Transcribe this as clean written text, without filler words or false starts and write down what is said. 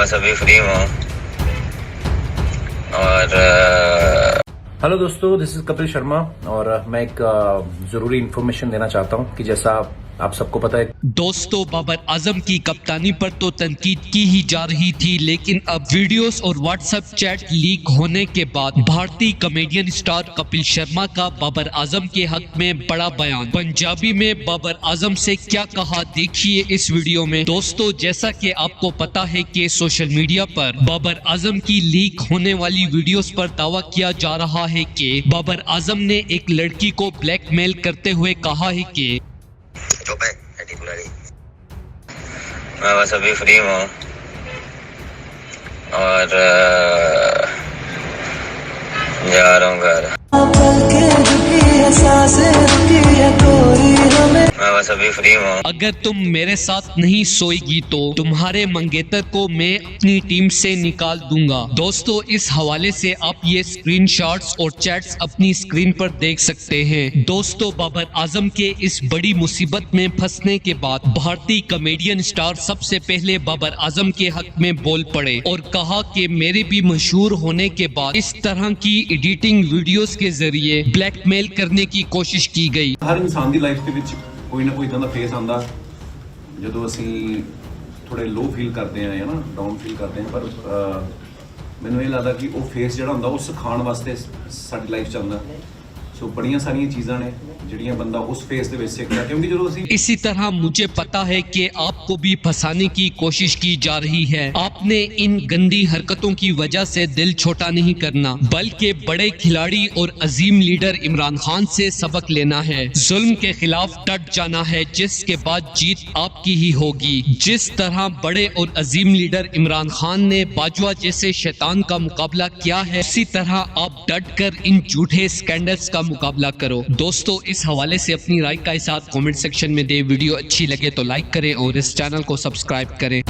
बस अभी फ्री हूँ और हेलो दोस्तों, दिस इज कपिल शर्मा और मैं एक जरूरी इन्फॉर्मेशन देना चाहता हूं कि जैसा आप सबको पता है दोस्तों, बाबर आजम की कप्तानी पर तो तनकीद की ही जा रही थी, लेकिन अब वीडियोस और व्हाट्सएप चैट लीक होने के बाद भारतीय कॉमेडियन स्टार कपिल शर्मा का बाबर आजम के हक में बड़ा बयान। पंजाबी में बाबर आजम से क्या कहा, देखिए इस वीडियो में। दोस्तों, जैसा कि आपको पता है कि सोशल मीडिया पर बाबर आजम की लीक होने वाली वीडियोस पर दावा किया जा रहा है कि बाबर आजम ने एक लड़की को ब्लैकमेल करते हुए कहा है कि मैं बस अभी फ्री हूँ और जा रहा हूँ घर। मैं बस अभी फ्री हूँ। अगर तुम मेरे साथ नहीं सोएगी तो तुम्हारे मंगेतर को मैं अपनी टीम से निकाल दूंगा। दोस्तों, इस हवाले से आप ये स्क्रीनशॉट्स और चैट्स अपनी स्क्रीन पर देख सकते हैं। दोस्तों, बाबर आजम के इस बड़ी मुसीबत में फंसने के बाद भारतीय कॉमेडियन स्टार सबसे पहले बाबर आजम के हक में बोल पड़े और कहा कि मेरे भी मशहूर होने के बाद इस तरह की एडिटिंग वीडियोस के जरिए ब्लैकमेल करने की कोशिश की गई। हर इंसान की लाइफ के कोई ना कोई इदां दा फेस आंदा ਜਦੋਂ ਅਸੀਂ ਥੋੜੇ ਲੋ ਫੀਲ ਕਰਦੇ ਆਂ ਜਾਂ ਨਾ ਡਾਊਨ ਫੀਲ ਕਰਦੇ ਆਂ, ਪਰ ਮੈਨੂੰ ਇਹ ਲੱਗਦਾ ਕਿ ਉਹ ਫੇਸ ਜਿਹੜਾ ਹੁੰਦਾ ਉਹ ਸਿਖਾਉਣ ਵਾਸਤੇ ਸਾਡੀ ਲਾਈਫ 'ਚ ਆਉਂਦਾ। सो बड़ियां सारियां चीज़ां ने जिहड़ियां बंदा उस फेस दे विच सिखदा, क्योंकि जो असीं इसी तरह मुझे पता है कि आपको भी फंसाने की कोशिश की जा रही है। आपने इन गंदी हरकतों की वजह से दिल छोटा नहीं करना, बल्कि बड़े खिलाड़ी और अजीम लीडर इमरान खान से सबक लेना है। जुल्म के खिलाफ डट जाना है, जिसके बाद जीत आपकी ही होगी। जिस तरह बड़े और अजीम लीडर इमरान खान ने बाजवा जैसे शैतान का मुकाबला किया है, उसी तरह आप डट कर इन झूठे स्कैंडल्स का मुकाबला करो। दोस्तों, इस हवाले से अपनी राय का इज़हार कमेंट सेक्शन में दे। वीडियो अच्छी लगे तो लाइक करें और इस चैनल को सब्सक्राइब करें।